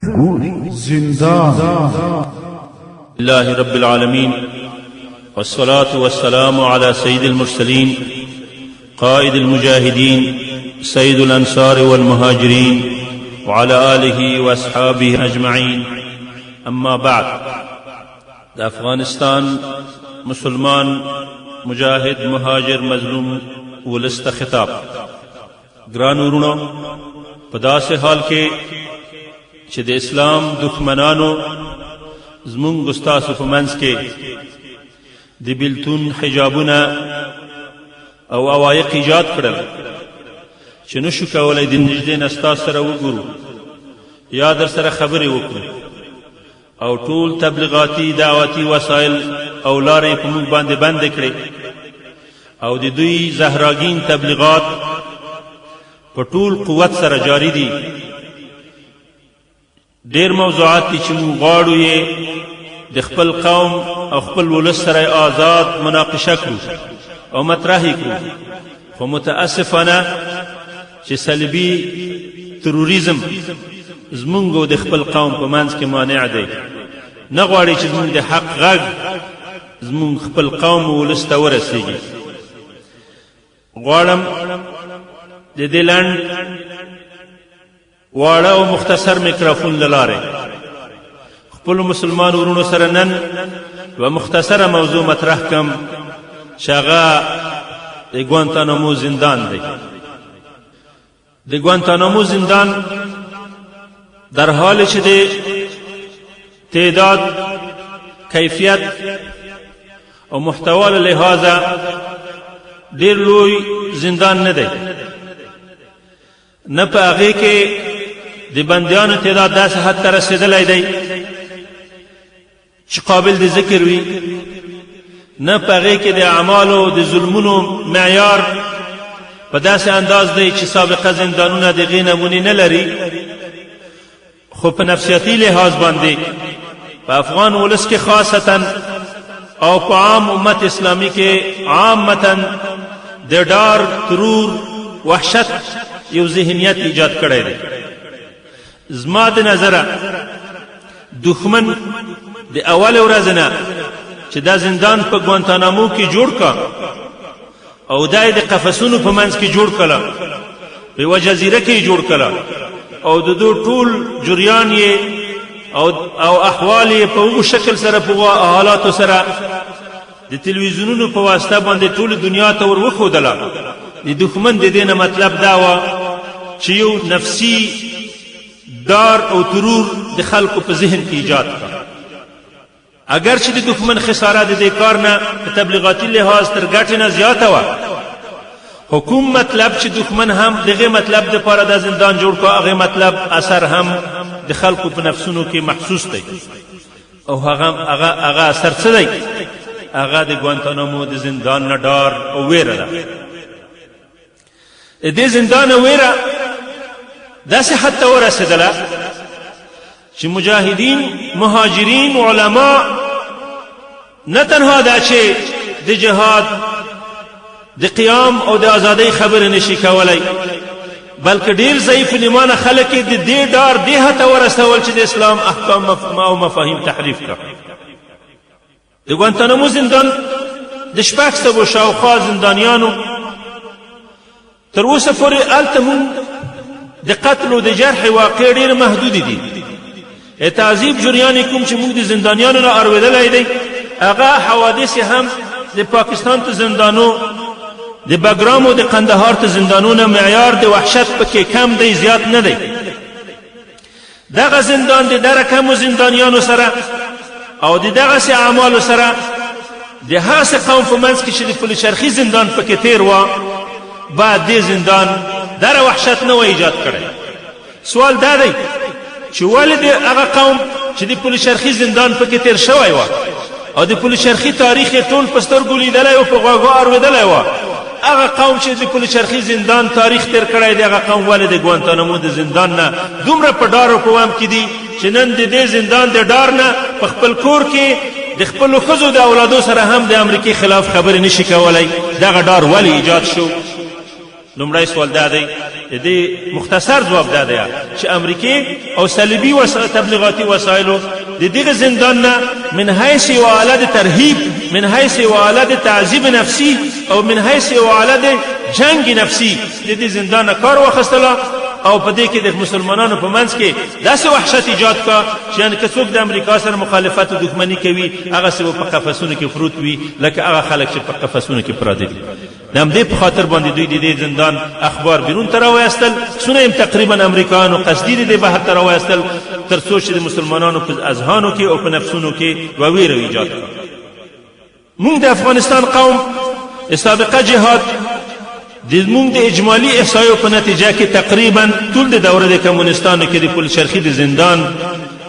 زندان لله رب العالمين والصلاة والسلام على سيد المرسلين قائد المجاهدين سيد الأنصار والمهاجرين وعلى آله وأصحابه أجمعين. أما بعد، أفغانستان مسلمان مجاهد مهاجر مظلوم ولست خطاب. گران ورونو، په داسې حال کې چې د اسلام دښمنانو زمونږ ستاسو په منځ کې د بیلتون حجابونه او عوایق ایجاد کړل چې نشو کولی د نږدې نه ستاسو سره وګورو یا در سره خبرې وکړو، او ټول تبلیغاتي دعوتي وسایل او لارې په موږ باندې بندې کړې، او د دوی زهراګین تبلیغات په ټول قوت سره جاری دي. ډېر موضوعات دي چې موږ غواړو یې د خپل قوم او خپل ولس سره آزاد مناقشه کړو او مطرح یې کړو، خو متاسفانه چې صلیبي تروریزم زمونږ او د خپل قوم په منځ کې مانع دی. نه غواړي چې زمونږ د حق غږ زمونږ خپل قوم او ولس ته ورسیږي. غواړم د دې لنډ واړه او مختصر میکروفون له لارې خپلو مسلمان ورونو سره نن یوه مختصره موضوع مطرح کړم چې هغه د ګوانتانامو زندان دی. د ګوانتانامو زندان در حال چې د تعداد، کیفیت او محتوا له لحاظه ډېر لوی زندان نه دی. نه په هغې کې د بندیانو تعداد داسې حد ته رسېدلی دی چې قابل د ذکر وي، نه په هغې کې د اعمالو د ظلمونو معیار په داسې انداز دی چې سابقه زندانونه د هغې نمونې نه لري. خو په نفسیاتي لحاظ باندې په افغان ولس کې خاصتا او په عام امت اسلامي کې عامتا د ډار، ترور، وحشت یو ذهنیت ایجاد کړی دی. زما د نظره دښمن د اول ورځ نه چې دا زندان په ګوانتانامو کې جوړ کا او دا د قفسونو په منځ کې جوړ کړه، په یوه جزیره کې جوړ کړه، او د دو ټول جریان یې او احوال یې په هغو شکل سره، په هغو حالاتو سره د تلویزیونونو په واسطه باندې ټول دنیا ته ور وښودله. د دښمن د دې نه مطلب دا وه چې یو نفسي دار او ترور د خلکو په ذهن کې ایجاد کړه. اگر چې د دښمن خساره د دې کار نه په تبلیغاتي لحاظ تر ګټې نه زیاته وه، خو کوم مطلب چې دښمن هم دغه مطلب دپاره دا زندان جوړ کړه، هغه مطلب اثر هم د خلکو په نفسونو کې محسوس دی، او هغه اثر څه دی؟ هغه د ګوانتانامو د زندان نه ډار او ویره ده. د دې زندان ویره داسې حد ته ورسېدله چې مجاهدین، مهاجرین، علما نه تنها دا چې د جهاد، د قیام او د ازادۍ خبرې نشي کولی، بلکې ډېر ضعیف نیمانه خلک یې د دې ډار دې حد ته ورسول چې د اسلام احکام او مفاهیم تحریف کړه. د ګوانتانامو زندان د 600 شاوخوا زندانیانو تر اوسه پورې هلته مونږ د قتل او د جرح واقع ډېر محدودې دي. تعذیب جریان کوم چې موږ د زندانیانو نه اورېدلی دی، هغه حوادث هم د پاکستان ته زندانو، د بګرام او د قندهار ته زندانونه معیار د وحشت پکې کم دی، زیات نه دی. دغه زندان د دغه کمو زندانیانو سره او د دغسې اعمالو سره د هغسې قوم په منځ کې چې د پلچرخي زندان پکې تیر وه، بعد دې زندان دغه وحشت نه و ایجاد کړی. سوال دا دی چې ولې د هغه قوم چې د پلچرخي زندان پکې تیر شوی و او د پلچرخي تاریخ یې ټول په سترګو لیدلی او په غوږو اورېدلی و، هغه قوم چې د پلچرخي زندان تاریخ تیر کړی دی، هغه قوم ولې د ګوانتانامو د زندان نه دومره په ډار او په وهم کې دي چې نن د دې زندان د ډار نه په خپل کور کې د خپلو ښځو د اولادو سره هم د امریکې خلاف خبرې نشي کولی؟ دغه ډار ولې ایجاد شو؟ لومړی سوال دا دی د دې مختصر جواب دا دی چې امریکې او صلیبي تبلیغاتي وسایلو د دغه زندان نه من حیث وعلى د ترهیب، من حیث وعلى د تعذیب نفسي او من حیث وعلى د جنگ نفسي د دې زندان نه کار واخیستله او په دې کې د مسلمانانو په منځ کې داسې وحشت ایجاد کا چې یعنې که څوک د امریکا سره مخالفت او دښمني کوي هغسې به په قفسونو کې پروت وي لکه هغه خلک چې په قفسونو کې پراته دي. د همدې په خاطر باندې دوی د دې زندان اخبار بیرون ته راوایستل، څونه هم تقریبا امریکایانو قصدي د دې بهر ته راوایستل تر څو چې د مسلمانانو په اذهانو کې او په نفسونو کې ویره ایجاد کړه. موږ د افغانستان قوم سابقه جهاد د موږ د اجمالي احصایو په نتیجه کې تقریبا ټول د دوره د کمونستانو کې د پل شرقي د زندان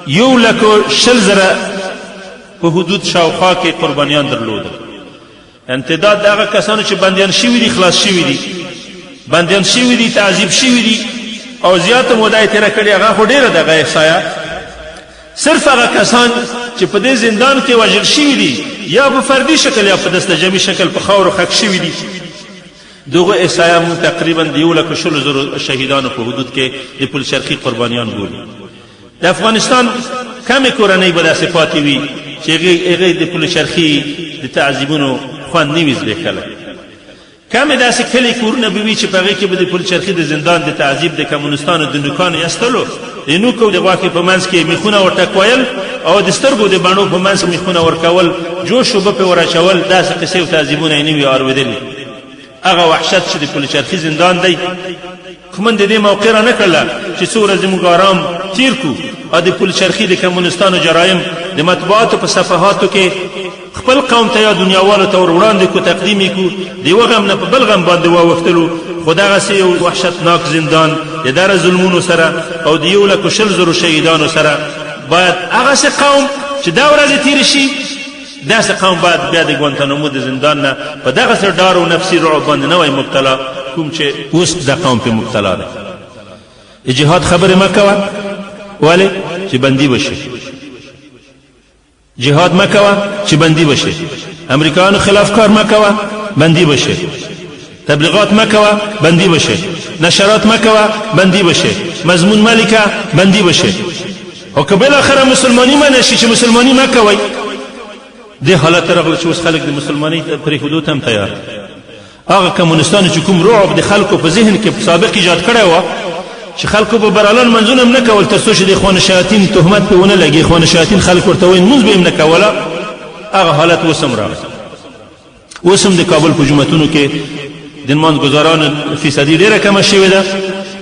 1,20,000 په حدود شاوخوا کې قربانیان درلوده. امتداد د هغه کسانو چې بندیان شوي دي خلاص شوي دي، بندیان شوي دي، تعذیب شوي دي او زیاته موده یې تېره کړې هغه خو ډېره دغه احصایه. صرف هغه کسان چې په دې زندان کې وژل شوي دي یا په فردي شکل یا په دستجمعي شکل په خاورو خښ شوي دي دغه احصایه موږ تقریبا د 1,20,000 شهیدانو په حدود کې د پل شرقي قربانیان بولي. د افغانستان کمې کورنۍ به داسې پاتې وي چې هغې د پل شرقي د تعذیبونو خوند نه وي زبېښلی. کمې داسې کلي کورونه به وي چې په هغې کې به د پل شرقي د زندان د تعذیب د کمونستانو د نوکانو ایستلو، د نوکو د غوښې په منځ کې میخونه ورته کویل او د سترګو د بڼو په منځ کې میخونه ورکول، جوش اوبه پرې وراچول، داسې قصې او تعذیبونه یې نه وي اورېدلي. هغه وحشت چې د پل شرقي زندان دی خو من د دې موقع را نه کړله چې څو ورځې موږ آرام تیر کړو او د پل شرقي د کمونستانو جرایم د مطبوعاتو په صفحاتو کې خپل قوم ته یا دنیاوالو ته ور وړاندې کړو، تقدیم یې کړو، د یوه غم نه په بل غم باندې واوښتلو. خو دغسې یو وحشتناک زندان د دغه ظلمونو سره او د 1,20,000 شهیدانو سره باید هغسې قوم چې دا ورځې تېرې شي داسې قوم باید بیا د ګوانتانامو د زندان نه په دغسې ډار او نفسي رعب باندې نه وای مبتلا کوم چې اوس د قوم پې مبتلا دی. د جهاد خبرې مه کوه ولې چې بندي بشي، جهاد مه کوه چې بندي بشي، امریکایانو خلاف کار مه کوه بندي بشي، تبلیغات مه کوه بندي بشي، نشرات مه کوه بندي بشي، مضمون مه لیکه بندي بشي. او که بالاخره مسلماني منع شي چې مسلماني مه کوئ دې حالت راغله چې اوس خلک د مسلمانۍ پرېښودو ته هم تیار. هغه کمونستانو چې کوم رعب د خلکو په ذهن کې سابق ایجاد کړی وه چې خلکو به برالان منځونه هم نه کول تر څو چې د اخوان شیاطین تهمت پرې ونه لګي، اخوان شیاطین خلک ورته وایي لمونځ به هم نه کوله. هغه حالت اوس هم راغی. اوس هم د کابل په جوماتونو کې د لمانځ ګزارانو فیصدي ډېره کمه شوې ده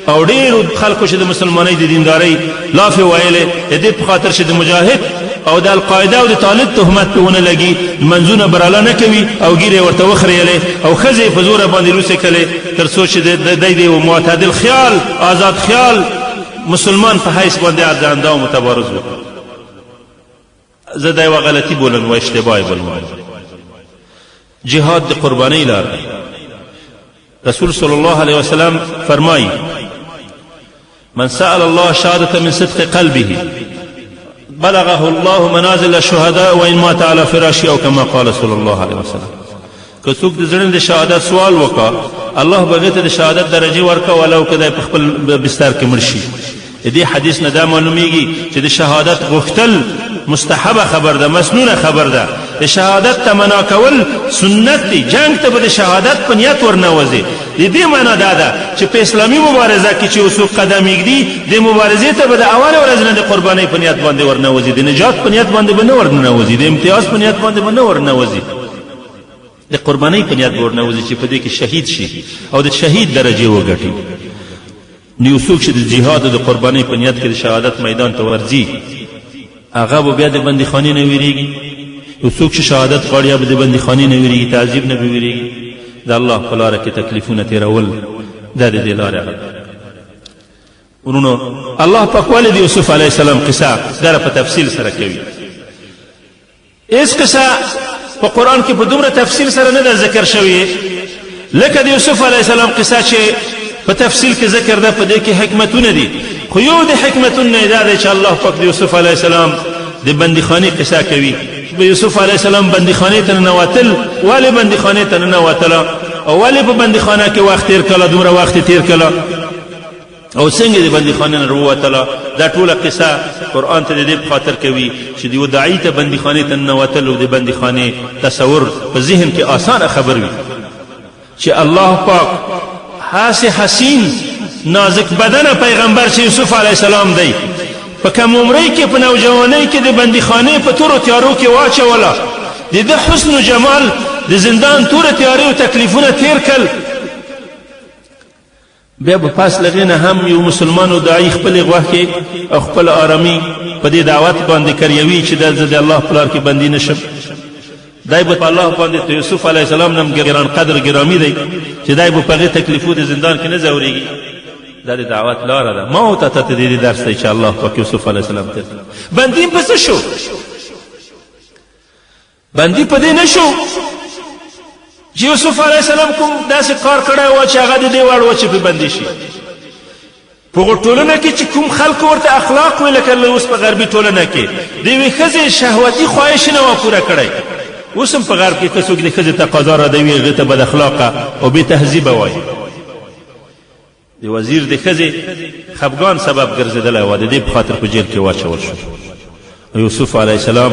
او ډېرو خلکو چې د مسلمانۍ د دیندارۍ لافې ویلې د دې په خاطر چې د مجاهد او د القاعده او د طالب تهمت په ونه لګي، منځونه براله نه کوي او ګیرې ورته وخریلې او ښځې په زوره باندې لوسې کړې تر څو چې دی د یو معتدل خیال، آزاد خیال مسلمان په حیث باندې ارزنده او متبارز وکړي. زه دا یوه غلطي بولم و اشتباه بولم. جهاد د قربانۍ لار دی. رسول صلی الله علیه وسلم فرمایي من سأل الله شهادة من صدق قلبه بلغه الله منازل الشهداء وإن مات على فراشه او كما قال صلى الله عليه وسلم. که څوک د زړه د شهادت سوال وکړه الله به هغې ته د شهادت درجې ورکړه ولو که دی په خپل بستر کې مړ شي. د دې حدیث نه دا معلومیږي چې د شهادت غوښتل مستحبه خبر ده، مسنونه خبر ده. د شهادت تمنا کول سنت دی. جنگ ته به د شهادت په نیت ورنوځي. د دې معنا دا ده چې په اسلامي مبارزه کې چې څوک قدم ایږدي د مبارزې ته به د اول ورځ نه د قربانۍ په نیت باندې ورنوځي، د نجات په نیت باندې به نه ورنوځي، د امتیاز په نیت باندې به نه ورنوځي، د قربانۍ په نیت به ورنوځي چې په دې کې شهید شي او د شهید درجې وګټي. نو یو څوک چې د جهاد او د قربانۍ په نیت کې د شهادت میدان ته ورځي هغه به بیا د بندیخانې نه ویریږي. یو څوک چې شهادت غواړي یا به د بندیخانې نه ویریږي، تعذیب نه به ویریږي. د الله په لاره کې تکلیفونه تېرول دا د دې لارې هغه ورونو. الله پاک ولې د یوسف علیه السلام قصه دره په تفصیل سره کوي. هېڅ قصه په قرآن کې په دومره تفصیل سره نه ده ذکر شوې لکه د یوسف علیه السلام قصه چې په تفصیل کې ذکر ده. په دې کې حکمتونه دي، خو یو د حکمتونه دا دی چې الله پاک د یوسف علیه السلام د بندیخانې قصه کوي. یوسف علیه السلام بندیخانې ته ننوتل. ولې بندیخانې ته ننوتله؟ او ولې په بندیخانه کې وخت تیر کړه دومره وخت تیر کړه او څنګه د بندیخانې نه ووتله دا ټوله قصه قرآن ته د دې په خاطر کوي چې د یو داعي ته بندیخانې ته ننوتل او د بندیخانې تصور په ذهن کې آسانه خبر وي چې الله پاک هاسې حسین نازک بدنه پیغمبر چې یوسف علیه السلام دی په کم عمرۍ کې په نوجوانۍ کې د بندیخانې په تورو تیارو کې واچوله د ده حسن و جمال د زندان توره تیارې او تکلیفونه تیر کړل بیا به پاس لغې نه هم یو مسلمان او داعي خپلې غوښې او خپل آرامي په دې دعوت باندې کریوي چې دا زه د الله په لار کې بندي نه شم دای به په الله باندې یوسف علیه السلام نم ګران قدر ګرامي دی چې دای به په هغې تکلیفو د زندان کې نه ځورېږي دا د دعوت لاره ده ما او ته ته د دې درس دی چې الله پاک یوسف علیه السلام ته بندي په څه شو بندي په دې نه شو چې یوسف علیه السلام کوم داسې کار کړی و چې هغه د دې وړ و چې په بندي شي په هغو ټولنه کې چې کوم خلکو ورته اخلاق وي لکه اوس په غربي ټولنه کې د یوې ښځې شهوتي خواهش نه و پوره کړی اوس هم په غرب کې که څوک د ښځې تقاضا رادوي هغې ته بد اخلاقه او بې تهذیبه وایي د وزیر د ښځې خفګان سبب ګرځېدلی و د دې په خاطر په جیل کې واچول شو یوسف علیه السلام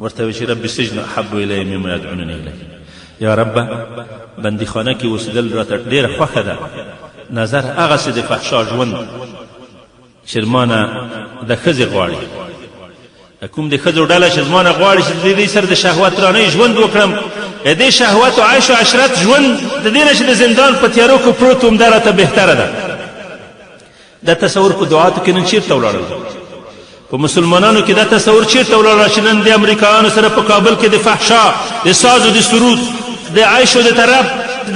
ورته وی چې رب السجن احب الی مما یدعوننی الیه یا رب بندیخانه کې اوسېدل راته ډېره خوښه ده نظر هغسې د فحشا ژوند چې زمانه د ښځې غواړي کوم د ښځو ډله چې زمانه غواړي چې د دې سره د شهوترانۍ ژوند وکړم د شهوت و عیش و عشرت ژوند د دې نه چې د زندان په تیارو کې پروت وم دا راته بهتره ده دا تصور په دعاتو کې نن چېرته ولاړل په مسلمانانو کې دا تصور چېرته ولاړل چې نن د امریکایانو سره په کابل کې د فحشا د ساز و د سرود د عیش و د طرب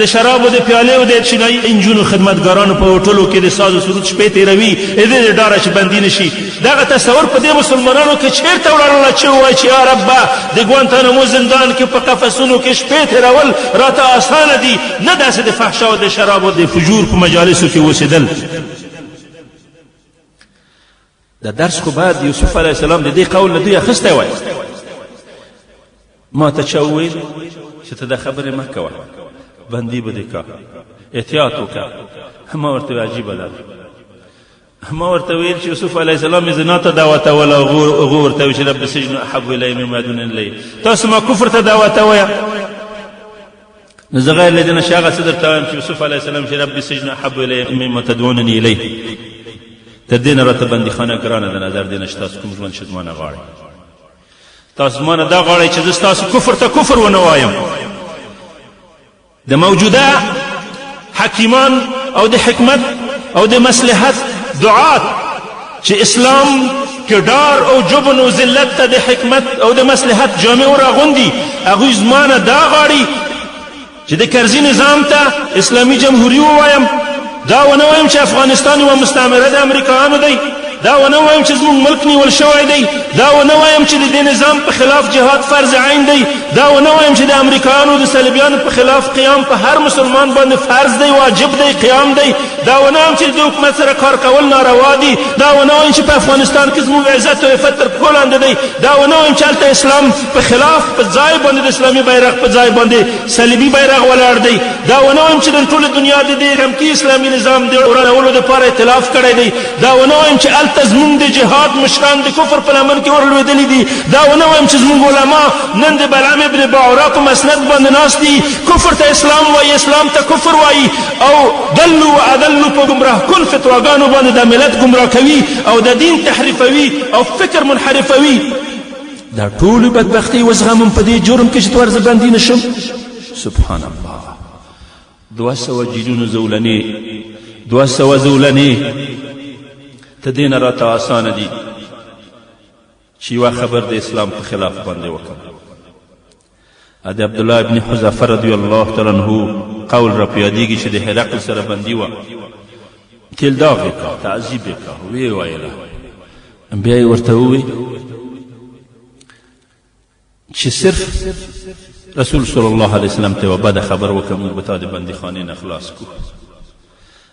د شرابو د پیالې او د چینایي انجونو خدمتګارانو په هوټلو کې د ساز و سرود شپې تېروي د دې د ډاره چې بندي نه شي دغه تصور په دې مسلمانانو کې چېرته ولاړله چې ووایي چې یا ربه د ګوانتانامو زندان کې په قفسونو کې شپې تېرول راته اسانه دي نه داسې د فحشا او د شراب او د فجور په مجالسو کې اوسېدل دا درس خو باید یوسف علیه السلام د دې قول له دوی اخیستی وای ما ته چا وویل چې ته دا خبرې مه کوه بندي به دې کا احتیاط وکړه ما ورته عجیبه ده ما ورته ویل چې یوسف علیه السلام زنا ته دعوتول او هغه ورته ویل چې رب السجن احب الی مما یدعوننی الیه تاسو ما کفر ته دعوتویه نو زه غیر له دې نه چې هغه څه درته وایم چې یوسف علیه السلام چې رب السجن احب الی مما تدعوننی الیه تر دې نه راته بندیخانه ګرانه ده نظر دې نه چې تاسو کوم ژوند چې زمانه غواړئ تاسو زمانه دا غواړئ چې زه ستاسو کفر ته کفر ونه وایم د موجوده حکیمان او د حکمت او د مصلحت دعات چې اسلام کې ډار او جبن او ذلت ته د حکمت او د مصلحت جامع راغوندي هغوی زمانه دا غواړي چې د کرزي نظام ته اسلامي جمهوري ووایم دا ونه وایم چې افغانستان یوه مستعمره د امریکایانو دی دا ونه وایم چې زموږ ملک نیول شوی دی دا ونه وایم چې د دې نظام په خلاف جهاد فرض عین دی دا ونه وایم چې د امریکایانو د صلیبیانو په خلاف قیام په هر مسلمان باندې فرض دی واجب دی قیام دی دا ونه وایم چې د حکومت سره کار کول ناروا دي دا ونه وایم چې په افغانستان کې زموږ عزت او عفت تر پښو لاندې دی دا ونه وایم چې هلته اسلام په خلاف په ځای باندې د اسلامي بیرغ په ځای باندې صلیبي بیرغ ولاړ دی دا ونه وایم چې د ټوله دنیا د دې غمکي اسلامي نظام د ورانولو دپاره ائتلاف کړی دی دا ونه وایم چې هلته زموږ د جهاد مشران د کفر په لمن کې ورلوېدلي دي دا ونه وایم چې زموږ علما نن د بلعام ابن باعوره په مسند باندې ناست دي کفر ته اسلام وایي اسلام ته کفر وایي او دلو و عدلو په ګمراه کن فتواګانو باندې د ملت ګمراه کوي او د دین تحریفوي او فکر منحرفوي دا ټولې بدبختۍ وزغمم په دې جرم کې چې ته ورزه بندي نه شم سبحان الله 200 جیلونو زولنې 200 زولنې ته دې نه راته اسانه دي چې یوه خبر د اسلام په خلاف باندې وکړم د عبدالله ابن حذافه رضی الله تعالی عنه قول را په یادېږي چې د هرقل سره بندي وه تلداغ یې کا تعذیب یې کا ویې ویله بیا یې ورته ووی چې صرف رسول صلی الله علیه وسلم ته یوه بده خبر وکړه موږ به تا د بندیخانې نه خلاص کړو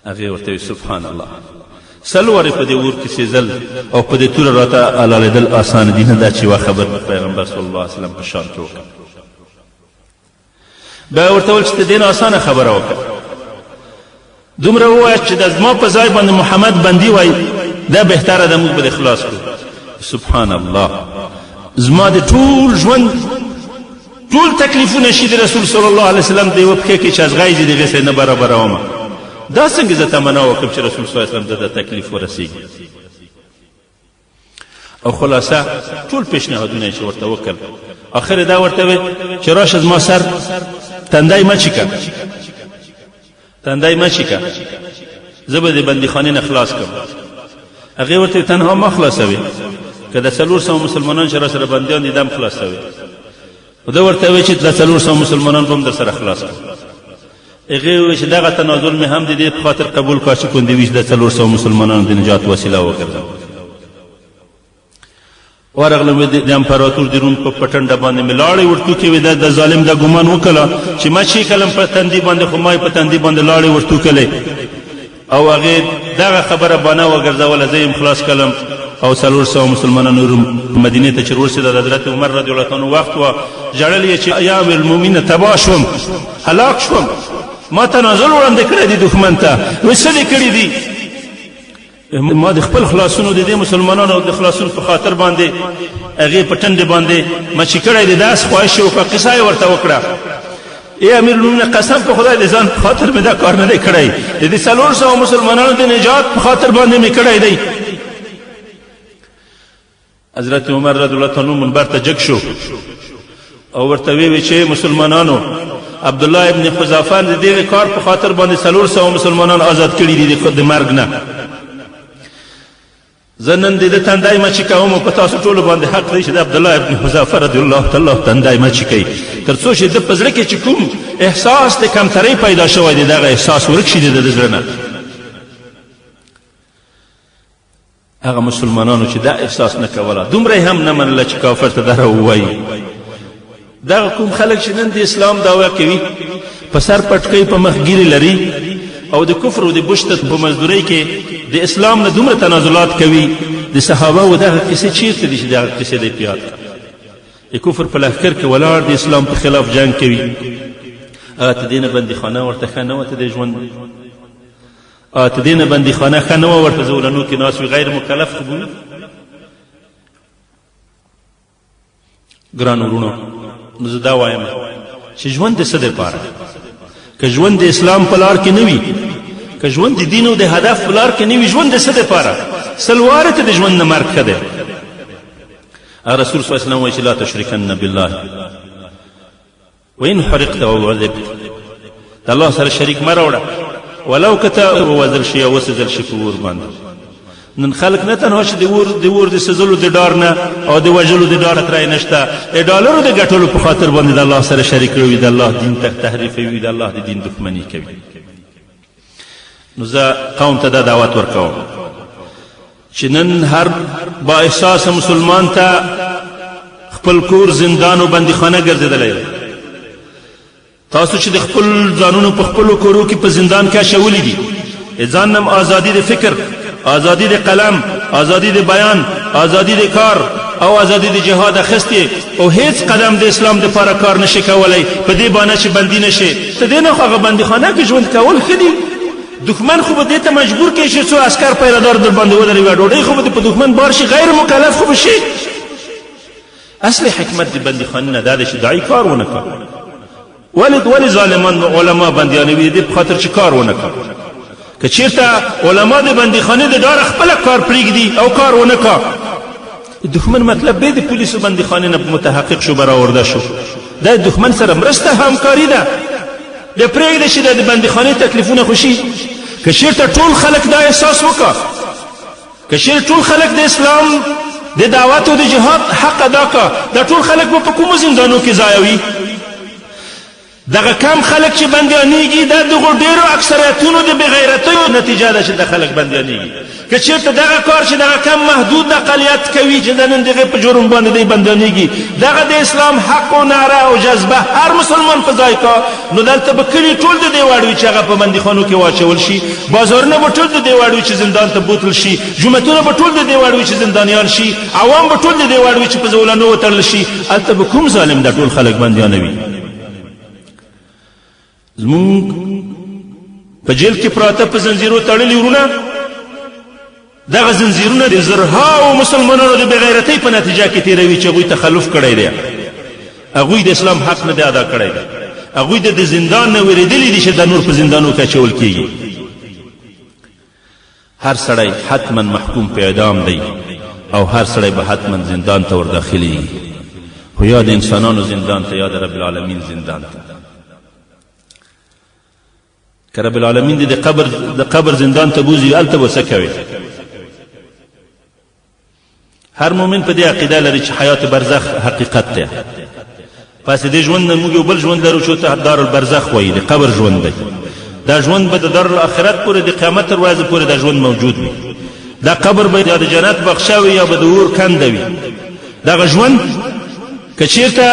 هغې ورته وی سبحان الله سلورې په دې اور کې سېزل او په دې توره راته حلالېدل اسانه دي نه دا چې یوه خبر د پیغمبر صلی الله علیه وسلم په شان کې وکړه بیا ورته وویل چې ته دې نه اسانه خبره وکړه دومره ووایه چې د زما په ځای باندې محمد بندي وای دا بهتره ده موږ به خلاص کړو سبحان الله زما د ټول ژوند ټول تکلیفونه چې د رسول صلی الله علیه وسلم د یوه پښې کې چې ازغی دي دغې سره نه برابرومه دا څنګه زه تمنا وکړم چې رسول صلی الله علیه وسلم ته د تکلیف ورسېږي او خلاصه ټول پیشنهادونه چې ورته وکړل اخر دا ورته وی چې راشه زما سر تندی مه چیکه تندی مه چیکه زه به د بندیخانې نه خلاص کړم هغې ورته تنها ما خلاصوي که د 400 مسلمانان چې را سره بندیان دي دا هم خلاصوي ده ورته وی چې د 400 مسلمانان به هم در سره خلاص کړم هغې وویل چې دغه تنازل مې هم د دې په خاطر قبول کړه چې کوندې وي چې د 400 مسلمانانو د نجات وسیله وګرځم ورغلم د امپراتور د روم په پټنډه باندې مې لاړې ورټوکې وې د ظالم دا ګمان وکړه چې ما چې کلم په تندي باندې خو ما یې په تندي باندې لاړې ورټوکلې او هغې دغه خبره بانه وګرځوله زه یې خلاص کړم او 400 مسلمانانو روم مدینې ته چې ورسېدل د حضرت عمر رضی الله عنه وخت وه ژړل یې چې یا امیر المؤمنین تباه شوم هلاک شوم ما تنازل وړاندې کړی دی دښمن ته وایي څه دې کړي دي ما د خپل خلاصونو د دې مسلمانانو د خلاصون په خاطر باندې هغې په ټنډې باندې ما چې کړی دی داسې خواهش یې وکړه قصه یې ورته وکړه ای امیر المؤمنین قسم په خدای د ځان په خاطر مې دا کار نه دی کړی د دې 400 مسلمانانو د نجات په خاطر باندې مې کړی دی حضرت عمر رضی الله عنه منبر ته جګ شو او ورته ویې چې مسلمانانو عبدالله ابن حذافه د دې کار په خاطر باندې 400 مسلمانان آزاد کړي دي د مرګ نه زه نن د ده تندی مچې کوم او په تاسو ټولو باندې حق دی چې د عبدالله ابن حذافه رضی الله تعالی تندی مچې کوي تر څو چې د په زړه کې چې کوم احساس د کمترۍ پیدا شوی دی دغه احساس ورک شي د زړه نه هغه مسلمانانو چې دا احساس نه کوله دومره هم نه منله چې کافر ته دا راووایي دغه کوم خلک چې نن د اسلام دعوه کوي په سر پټکۍ په مخ ګیرې لري او د کفر او د بشت په مزدورۍ کې د اسلام نه دومره تنازلات کوي د صحابه و دغه کیسې چیرته دي چې دغه کیسې دی په یاد د کفر په لښکر کې ولاړ د اسلام په خلاف جنګ کوي هغه ته دې نه بندیخانه ورته ښه نه وه ته د ژوند ته دې نه بندیخانه ښه نه وه ورته زولنو کې ناست وي غیر مکلف خو بولي ګرانو وروڼو نو زه دا وایم چې ژوند د څه دپاره که ژوند د اسلام په لار کې نه وي که ژوند د دین او د هدف په لار کې نه وي ژوند د څه دپاره سل واره ته د ژوند نه مرګ ښه دی رسول صلی الله علیه وسلم وایي چې لا تشرکن بالله وان حرقت او عذبت د الله سره شریک مه راوړه ولو که ته ووژل شي او وسوځل شي په اور باندې نن خلک نه تنها چې د اور د سوځلو د ډار نه او د وژلو د ډاره ترې نشته د ډالرو د ګټلو په خاطر باندې د الله سره شریک وي د الله دین ته تحریفوي د الله د دین دښمني کوي نو زه قوم ته دا دعوت ورکوم چې نن هر با احساسه مسلمان ته خپل کور زندان او بندیخانه ګرځېدلی تاسو چې د خپل ځانونو په خپلو کورو کې په زندان کې اچولي دي ځان نم ازادي د فکر ازادي د قلم ازادي د بیان ازادي د کار او ازادي د جهاد اخیستې او هیڅ قدم د اسلام دپاره کار نشي کولی په دې بانه چې بندي نشي ته دې نه خو هغه بندیخانه کې ژوند کول ښه دي دښمن خو به دې ته مجبور کړي چې څو عسکر پیرهدار در باندې ودروي ډوډۍ خو به په دښمن بار شي غیر مکلف خو به شي اصل حکمت د بندیخانې نه دا دی چې داعي کار ونه کړه ولې ظالمان علما بندیانوي د دې په خاطر چې کار ونه کړه که چیرته علما د بندیخانې د ډاره خپله کار پرېږدي او کار ونه کړه دښمن مطلب به د پولیسو بندیخانې نه متحقق شو برآورده شو دا د دښمن سره مرسته همکاري ده بیا پرېږده چې د بندیخانې تکلیفونه خوشي که چیرته ټول خلک دا احساس وکړه که چیرته ټول خلک د اسلام د دعوت او د جهاد حق ادا کړه دا ټول خلک به په کومو زندانو کې ځایه وي دغه کم خلک چې بندیانېږي دا دغو ډېرو اکثریتونو د بېغیرتیو نتیجه ده چې د خلک بندیانېږي که چېرته دغه کار چې دغه کم محدود اقلیت کوي چې د نن دغې په جرم باندې دی بندیانېږي دغه د اسلام حق و نعره او جذبه هر مسلمان په ځای کا نو دلته به کلي ټول د دې وړ وي چې هغه په بندیخانو کې واچول شي بازارونه به ټول د دې وړ وي چې زندان ته بوتل شي جوماتونه به ټول د دې وړ وي چې زندانیان شي عوام به ټول د دې وړ وي چې په زولانو وتړل شي هلته به کوم ظالم دا ټول خلک بندیانوي زمونږ په جیل کې پراته په زنځیرو تړلي ورونه دغه زنځیرونه د زرهاو مسلمانانو د بېغیرتۍ په نتیجه کې تېروي چې هغوی تخلف کړی دی هغوی د اسلام حق نه دی ادا کړی دی هغوی د زندان نه وېرېدلي دي چې دا نور په زندانو کې اچول کېږي هر سړی حتما محکوم په اعدام دی او هر سړی به حتما زندان ته ورداخلي خو یا د انسانانو زندان ته یا د رب العالمین زندان ته که رب العالمین دې د قبر زندان ته بوځي هلته به څه کوې هر مؤمن په دې عقیده لري چې حیات برزخ حقیقت دی پس دې ژوند نه موږ یو بل ژوند لرو چې ته دار البرزخ وایي د قبر ژوند دی دا ژوند به د دار الاخرت پورې د قیامت تر ورځې پورې دا ژوند موجود وي دا قبر به یا د جنت بخښه وي یا به د اور کنده وي دغه ژوند که چېرته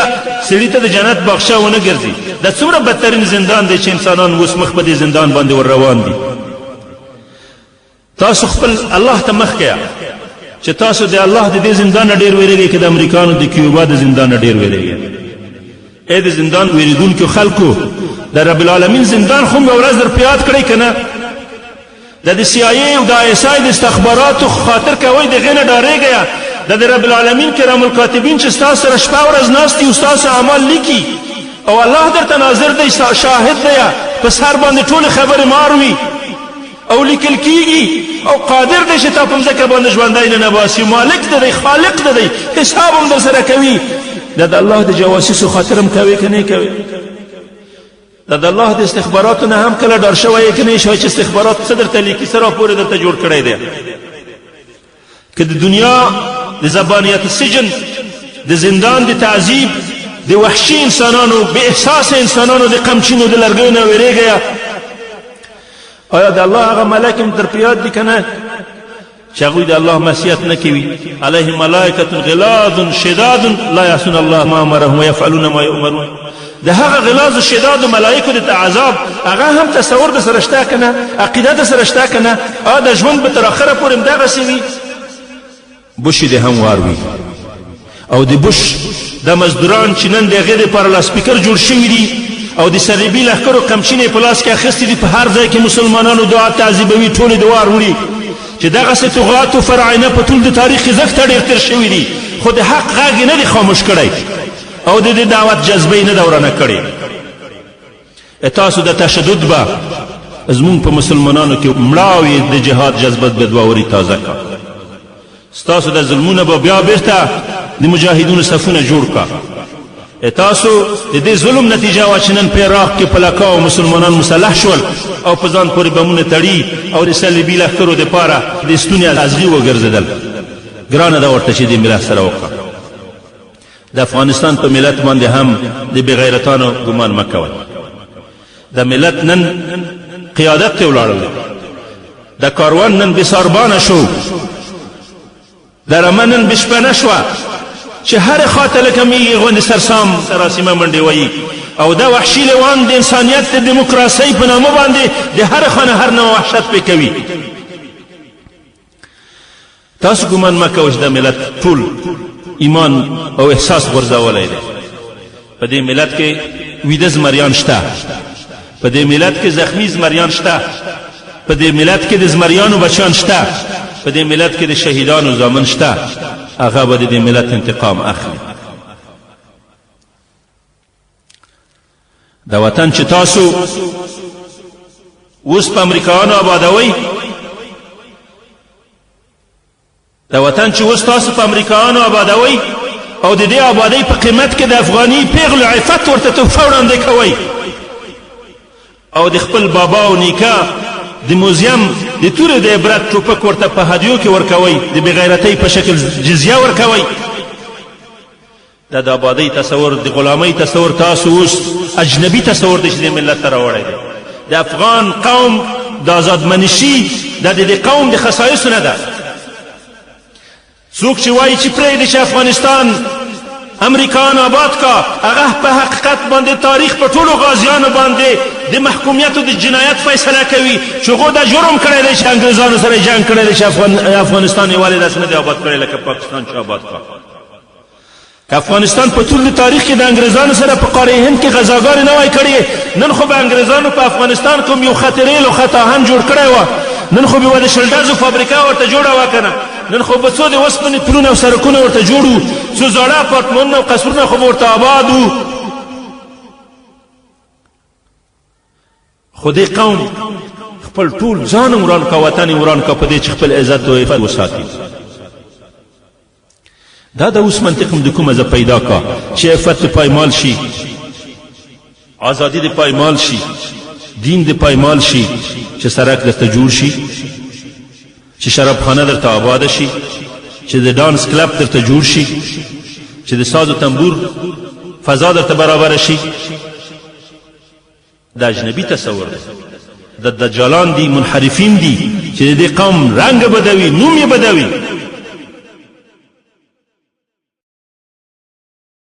سړي ته د جنت بخښه ونه ګرځي دا څومره بدترین زندان دی چې انسانان اوس مخ په دې زندان باندې ور روان دي تاسو خپل الله ته مخ کړه چې تاسو د الله د دې زندان نه ډېر وېرېږئ که د امریکانو د کیوبا د زندان نه ډېر وېرېږئ ای د زندان وېرېدونکو خلکو د رب العالمین زندان خو مې ورځ در په یاد کړئ که نه د سی آی ای او د آی اس آی د استخباراتو خاطر کوئ د هغې نه ډارېږئ د رب العالمین کرام الکاتبین چې ستاسو سره شپه ورځ ناست دي او ستاسو اعمال لیکي او الله درته ناظر دی شاهد دی په سر باندې ټولې خبرې مار وي او لیکل کېږي او قادر دی چې تا په مځکه باندې ژوندی نه نباسي مالک دی خالق دی حساب هم در سره کوي دا د الله د جواسیسو خاطر هم کوي که نه کوي دا د الله د استخباراتو نه هم کله ډار شوی یې که نه شوی چې استخبارات څه درته لیکي څه راپورې درته جوړ کړی دی که د دنیا د زبانیت السجن د زندان د تعذیب د وحشي انسانانو بې احساس انسانانو د قمچینو د لرګیو نه وېرېږئ آیا د الله هغه ملک هم در په یاد دي که نه چې هغوی د الله معصیت نه کوي علیهم ملائکة غلاظ شداد لا یعصون الله ما امرهم ویفعلون ما یؤمرون د هغه غلاظ و شداد و ملائکو د عذاب هغه هم تصور د سره شته که نه عقیده د سره شته که نه آیا د ژوند به تر اخره پورې همدغسې وي بوش دې هم وار وي او د بوش د مزدوران چې نن د هغې دپاره لاسپیکر جوړ شوي دي او د صلیبي لښکرو قمچینې په لاس کې اخیستې دي په هر ځای کې مسلمانانو دعا تعذیبوي ټولې د وار وړي چې دغسې طغات و فرعینه په ټول د تاریخ کې زښته ډېر تېر شوي دي خو د حق غږ یې نه دی خاموش کړی او د دې دعوت جذبه یې نه ده ورانه کړې تاسو د تشدد به زمونږ په مسلمانانو کې مړاوې د جهاد جذبت به دوه وري تازه کا ستاسو د ظلمونه به بیا بیرته د مجاهدونو صفونه جوړ کا تاسو د دې ظلم نتیجه وه چې نن په عراق کې په لکاو مسلمانان مسلح شول او په ځان پورې بمونه تړي او د صلیبي لښکرو دپاره د ستونې ازغي وګرځېدل ګرانه ده ورته چې دې ملت سره وکړه د افغانستان په ملت باندې هم د بېغیرتانو ګمان مه کوئ د ملت نن قیادت ته ولاړل د کاروان نن بېساربانه شو د رمه نن بشپنه شوه چې هرې خواته لکه میږي غوندې سرسام سراسیمه منډې وایي او دا وحشي لیوان د انسانیت د دیموکراسۍ په نامه باندې د هرې خوا نه هر نوع وحشت پرې کوي تاسو ګمان مه کوئ چې د ملت ټول ایمان او احساس غورځولی دی په دې ملت کې ویده زمریان شته په دې ملت کې زخمی زمریان شته په دې ملت کې د زمریانو بچیان شته په دې ملت کې د شهیدانو زامن شته هغه به د دې ملت انتقام اخلي د وطن چې تاسو اوس په امریکایانو آبادوئ د وطن چې اوس تاسو په امریکایانو آبادوئ او د دې آبادۍ په قیمت کې د افغاني پیغلو عفت ورته تحفه وړاندې کوئ او د خپل بابا او نیکه د موزیم د تورې د عبرت ټوپک ورته په هدیو کې ورکوئ د بېغیرتۍ په شکل جزیه ورکوئ دا د آبادۍ تصور د غلامۍ تصور تاسو اوس اجنبي تصور دی چې د ملت ته راوړی دی د افغان قوم د آزادمنشي دا د دې قوم د خصایصو نه ده څوک چې وایي چې پرېږدي چې افغانستان امریکایان آباد کا هغه په حقیقت باندې تاریخ په ټولو غازیانو باندې د محکومیت او د جنایت فیصله کوي چې هغو دا جرم کړی دی چې انګریزانو سره جنګ کړی دی چې افغانستان یې ولې داسې نه دی آباد کړی لکه پاکستان چې آباد کا که افغانستان په ټول تاریخ کې د انګریزانو سره په قاره هند کې غزاګانې نه وای کړې، نن خو به انګریزانو په افغانستان کوم یو خطرې لو خطاهن جوړ کړی و، نن خو به د شلډازو فابریکه ورته جوړه و کنه، نن خو به څو د وسپنې پلونه او سړکونه ورته جوړ وو، څو زاړه اپارتمانونه او قصرونه خو به ورته آباد وو. خو دې قوم خپل ټول ځان وران کا، وطن وران کا، په دې چې خپل عزت او عفت وساتي. دا د اوس منطق د کومه ځای پیدا کا چې عفت پایمال شي، ازادي د پایمال شي، دین د پایمال شي، چې سړک درته جوړ شي، چې شرابخانه درته آباد شي، چې د ډانس کلب درته جوړ شي، چې د ساز او تنبور فضا درته برابر شي. دا اجنبي تصور دی، د دجالان دي، منحرفین دي چې د دې قوم رنګ بدوي، نوم یې بدوي.